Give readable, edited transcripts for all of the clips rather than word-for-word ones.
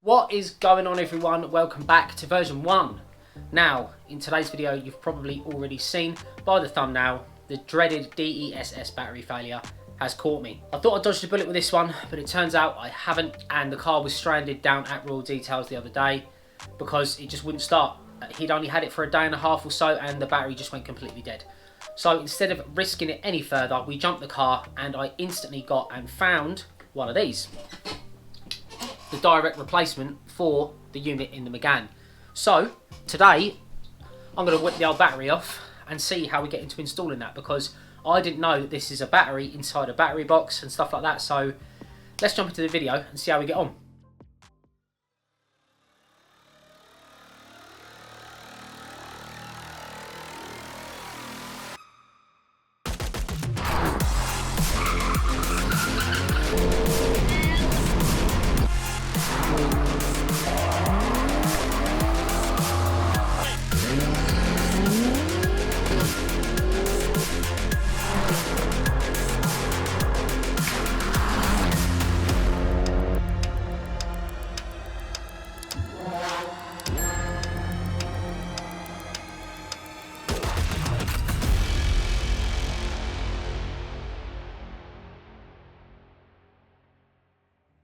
What is going on, everyone? Welcome back to version 1. Now, in today's video, you've probably already seen by the thumbnail, the dreaded d.e.s.s battery failure has caught me. I thought I dodged a bullet with this one, but it turns out I haven't, and the car was stranded down at Royal Details the other day because it just wouldn't start. He'd only had it for a day and a half or so, and the battery just went completely dead. So instead of risking it any further, we jumped the car, and I instantly got and found one of these. The direct replacement for the unit in the Megane. So today I'm going to whip the old battery off and see how we get into installing that, because I didn't know that this is a battery inside a battery box and stuff like that. So let's jump into the video and see how we get on.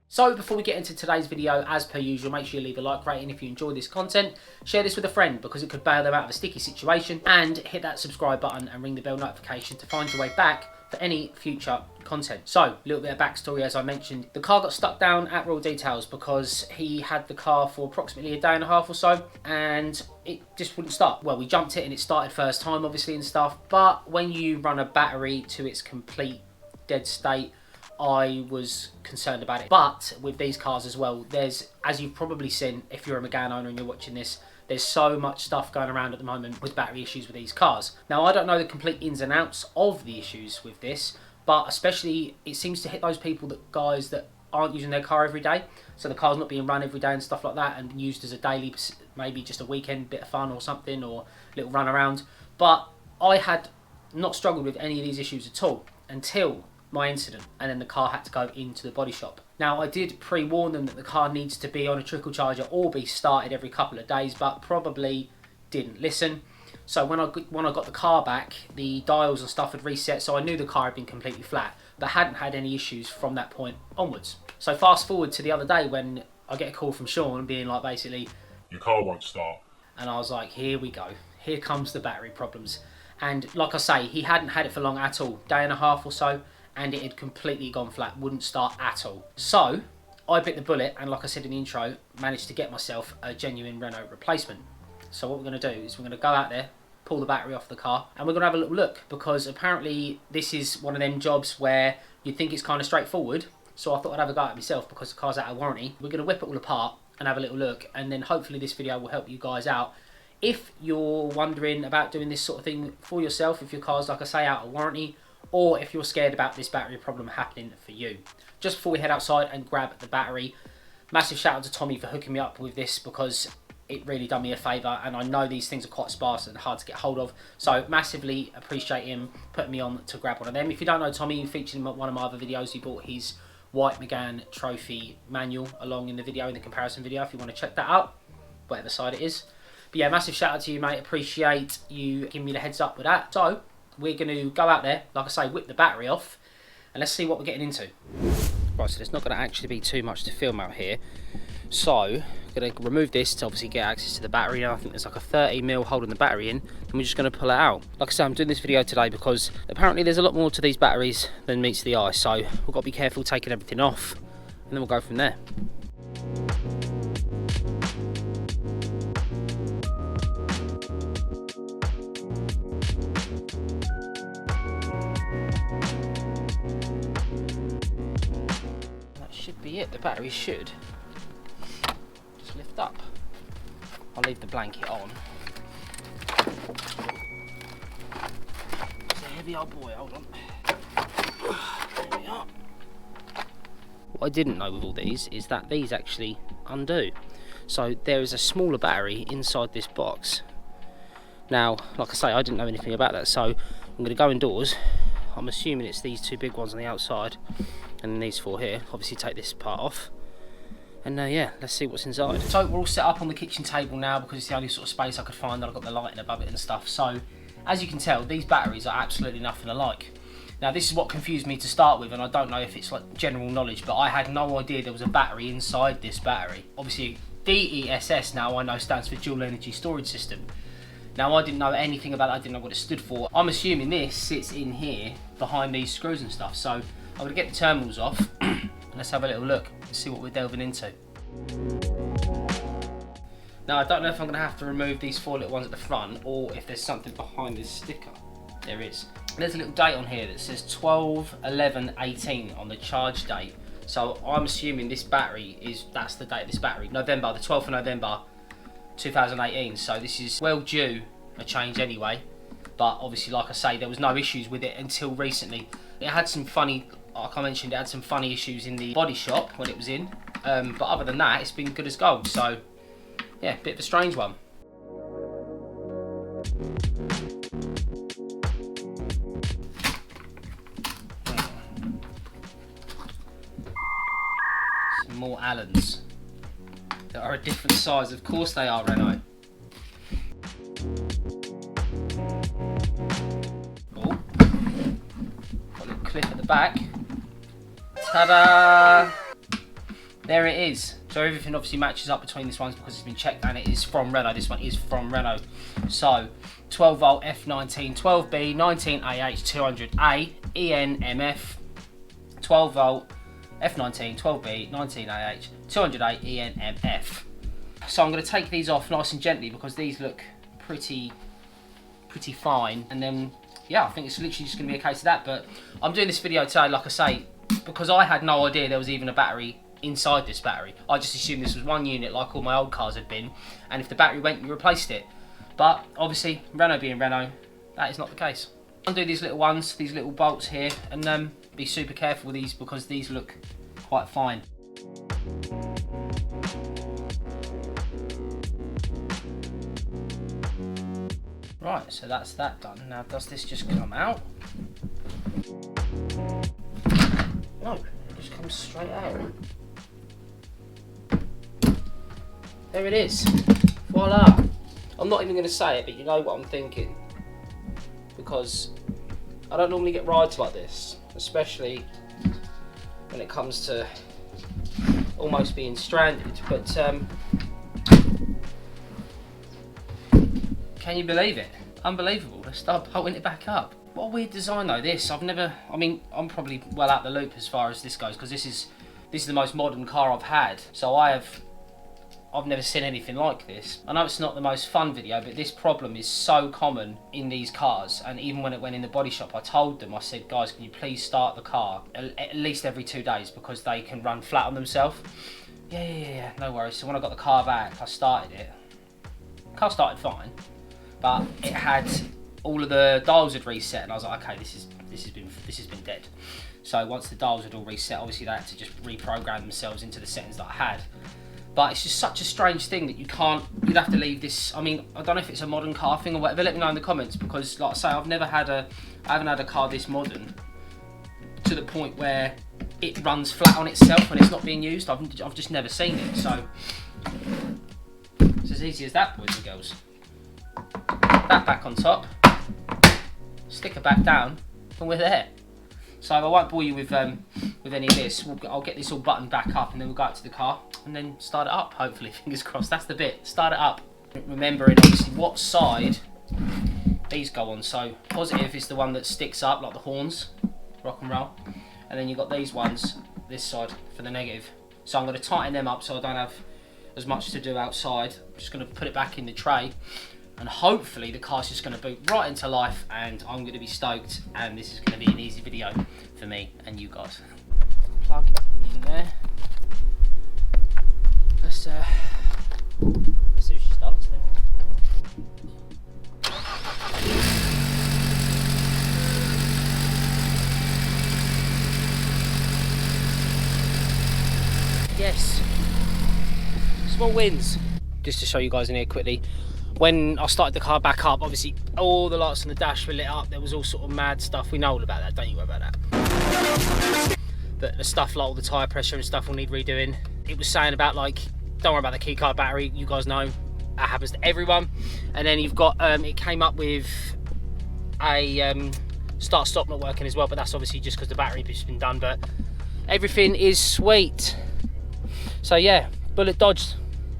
So before we get into today's video, as per usual, make sure you leave a like rating if you enjoy this content. Share this with a friend because it could bail them out of a sticky situation. And hit that subscribe button and ring the bell notification to find your way back for any future content. So, a little bit of backstory. As I mentioned, the car got stuck down at Royal Details because he had the car for approximately a day and a half or so, and it just wouldn't start. Well, we jumped it and it started first time, obviously, and stuff. But when you run a battery to its complete dead state, I was concerned about it. But with these cars as well, there's, as you've probably seen if you're a Megane owner and you're watching this, there's so much stuff going around at the moment with battery issues with these cars. Now, I don't know the complete ins and outs of the issues with this, but especially it seems to hit those people, that guys that aren't using their car every day. So the car's not being run every day and stuff like that, and used as a daily, maybe just a weekend bit of fun or something, or a little run around. But I had not struggled with any of these issues at all until my incident, and then the car had to go into the body shop. Now, I did pre-warn them that the car needs to be on a trickle charger or be started every couple of days, but probably didn't listen. So when I got the car back, the dials and stuff had reset, so I knew the car had been completely flat, but hadn't had any issues from that point onwards. So fast forward to the other day when I get a call from Sean being like, basically, your car won't start. And I was like, here we go. Here comes the battery problems. And like I say, he hadn't had it for long at all, day and a half or so, and it had completely gone flat, wouldn't start at all. So I bit the bullet, and like I said in the intro, managed to get myself a genuine Renault replacement. So what we're going to do is we're going to go out there, pull the battery off the car, and we're going to have a little look, because apparently this is one of them jobs where you think it's kind of straightforward. So I thought I'd have a go at it myself because the car's out of warranty. We're going to whip it all apart and have a little look, and then hopefully this video will help you guys out if you're wondering about doing this sort of thing for yourself, if your car's, like I say, out of warranty, or if you're scared about this battery problem happening for you. Just before we head outside and grab the battery, massive shout out to Tommy for hooking me up with this, because it really done me a favour, and I know these things are quite sparse and hard to get hold of, so massively appreciate him putting me on to grab one of them. If you don't know Tommy, you featured him in one of my other videos. He bought his white Megane trophy manual along in the video, in the comparison video, if you want to check that out, whatever side it is. But yeah, massive shout out to you, mate. Appreciate you giving me the heads up with that. So we're going to go out there, like I say, whip the battery off, and let's see what we're getting into. Right, so there's not going to actually be too much to film out here. So I'm going to remove this to obviously get access to the battery. Now I think there's like a 30mm holding the battery in, and we're just going to pull it out. Like I say, I'm doing this video today because apparently there's a lot more to these batteries than meets the eye. So we've got to be careful taking everything off, and then we'll go from there. Should be it. The battery should just lift up. I'll leave the blanket on. It's a heavy old boy, hold on. There we are. What I didn't know with all these is that these actually undo. So there is a smaller battery inside this box. Now, like I say, I didn't know anything about that, so I'm going to go indoors. I'm assuming it's these two big ones on the outside, and then these four here. Obviously take this part off. And yeah, let's see what's inside. So we're all set up on the kitchen table now because it's the only sort of space I could find that I've got the lighting above it and stuff. So as you can tell, these batteries are absolutely nothing alike. Now this is what confused me to start with, and I don't know if it's like general knowledge, but I had no idea there was a battery inside this battery. Obviously d.e.s.s now I know stands for dual energy storage system. Now I didn't know anything about it, I didn't know what it stood for. I'm assuming this sits in here behind these screws and stuff. So I'm going to get the terminals off and let's have a little look and see what we're delving into. Now I don't know if I'm going to have to remove these 4 little ones at the front or if there's something behind this sticker. There is. There's a little date on here that says 12/11/18 on the charge date. So I'm assuming this battery that's the date of this battery. November, the 12th of November 2018. So this is well due a change anyway. But obviously, like I say, there was no issues with it until recently. It had some funny, like I mentioned, it had some funny issues in the body shop when it was in. But other than that, it's been good as gold. So yeah, bit of a strange one. Some more Allens that are a different size. Of course they are, Renault. Oh, got a little clip at the back. Ta-da! There it is. So everything obviously matches up between this ones because it's been checked and it is from Renault. This one is from Renault. So 12 volt F19 12B 19AH 200A ENMF 12 volt F19 12B 19AH 200A ENMF. So I'm going to take these off nice and gently because these look pretty fine. And then yeah, I think it's literally just going to be a case of that. But I'm doing this video today, like I say, because I had no idea there was even a battery inside this battery. I just assumed this was one unit like all my old cars had been, and if the battery went, you replaced it. But obviously, Renault being Renault, that is not the case. Undo these little ones, these little bolts here, and be super careful with these because these look quite fine. Right, so that's that done. Now, does this just come out? No, it just comes straight out. There it is. Voila. I'm not even going to say it, but you know what I'm thinking. Because I don't normally get rides like this, especially when it comes to almost being stranded. But can you believe it? Unbelievable. Let's start bolting it back up. What a weird design though, this. I'm probably well out the loop as far as this goes, because this is the most modern car I've had. So I've never seen anything like this. I know it's not the most fun video, but this problem is so common in these cars. And even when it went in the body shop, I told them, I said, guys, can you please start the car at least every 2 days because they can run flat on themselves. Yeah, no worries. So when I got the car back, I started it. The car started fine, but it had all of the dials had reset, and I was like, okay, this has been dead. So once the dials had all reset, obviously they had to just reprogram themselves into the settings that I had. But it's just such a strange thing that you'd have to leave this. I mean, I don't know if it's a modern car thing or whatever. Let me know in the comments, because like I say, I haven't had a car this modern to the point where it runs flat on itself when it's not being used. I've just never seen it. So it's as easy as that, boys and girls. That back on top, sticker back down, and we're there. So I won't bore you with any of this. I'll get this all buttoned back up, and then we'll go out to the car and then start it up, hopefully. Fingers crossed. That's the bit. Start it up. Remembering obviously what side these go on. So positive is the one that sticks up, like the horns, rock and roll. And then you've got these ones, this side, for the negative. So I'm going to tighten them up so I don't have as much to do outside. I'm just going to put it back in the tray. And hopefully the car's just going to boot right into life, and I'm going to be stoked, and this is going to be an easy video for me and you guys. Plug it in there. Let's see if she starts then. Yes. Small wins. Just to show you guys in here quickly. When I started the car back up, obviously all the lights on the dash were lit up. There was all sort of mad stuff. We know all about that, don't you worry about that. But the stuff like all the tyre pressure and stuff will need redoing. it was saying about like, don't worry about the keycard battery, you guys know that happens to everyone. And then you've got it came up with a start stop not working as well, but that's obviously just because the battery has been done. But everything is sweet. So yeah, bullet dodged,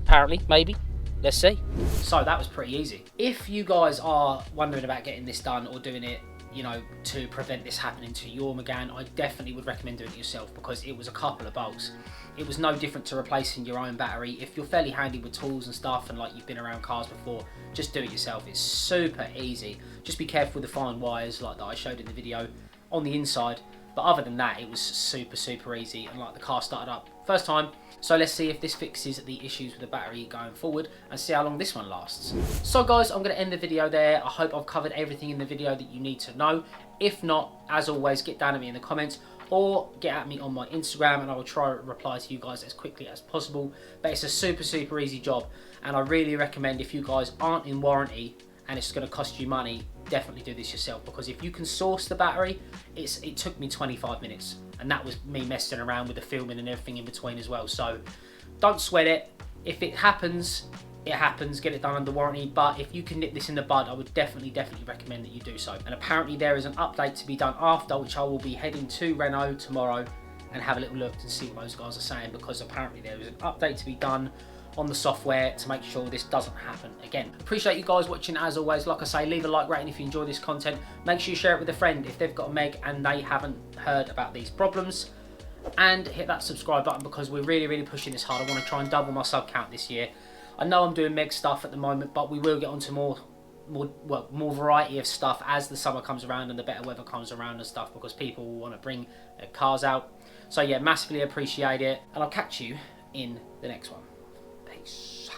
apparently, maybe. Let's see. So that was pretty easy. If you guys are wondering about getting this done or doing it, you know, to prevent this happening to your Megane, I definitely would recommend doing it yourself, because it was a couple of bolts. It was no different to replacing your own battery. If you're fairly handy with tools and stuff, and like you've been around cars before, just do it yourself. It's super easy. Just be careful with the fine wires like that I showed in the video on the inside. But other than that, it was super easy, and like the car started up first time. So let's see if this fixes the issues with the battery going forward, and see how long this one lasts. So guys, I'm going to end the video there. I hope I've covered everything in the video that you need to know. If not, as always, get down at me in the comments, or get at me on my Instagram, and I will try to reply to you guys as quickly as possible. But it's a super easy job, and I really recommend, if you guys aren't in warranty and it's going to cost you money, definitely do this yourself, because if you can source the battery, it took me 25 minutes, and that was me messing around with the filming and everything in between as well. So don't sweat it. If it happens, it happens. Get it done under warranty. But if you can nip this in the bud, I would definitely recommend that you do so. And apparently there is an update to be done after, which I will be heading to Renault tomorrow and have a little look to see what those guys are saying, because apparently there is an update to be done on the software to make sure this doesn't happen again. Appreciate you guys watching as always. Like I say, leave a like rating if you enjoy this content. Make sure you share it with a friend if they've got a Meg and they haven't heard about these problems. And hit that subscribe button, because we're really pushing this hard. I want to try and double my sub count this year. I know I'm doing Meg stuff at the moment, but we will get onto more variety of stuff as the summer comes around and the better weather comes around and stuff, because people will want to bring their cars out. So yeah, massively appreciate it, and I'll catch you in the next one. Peace.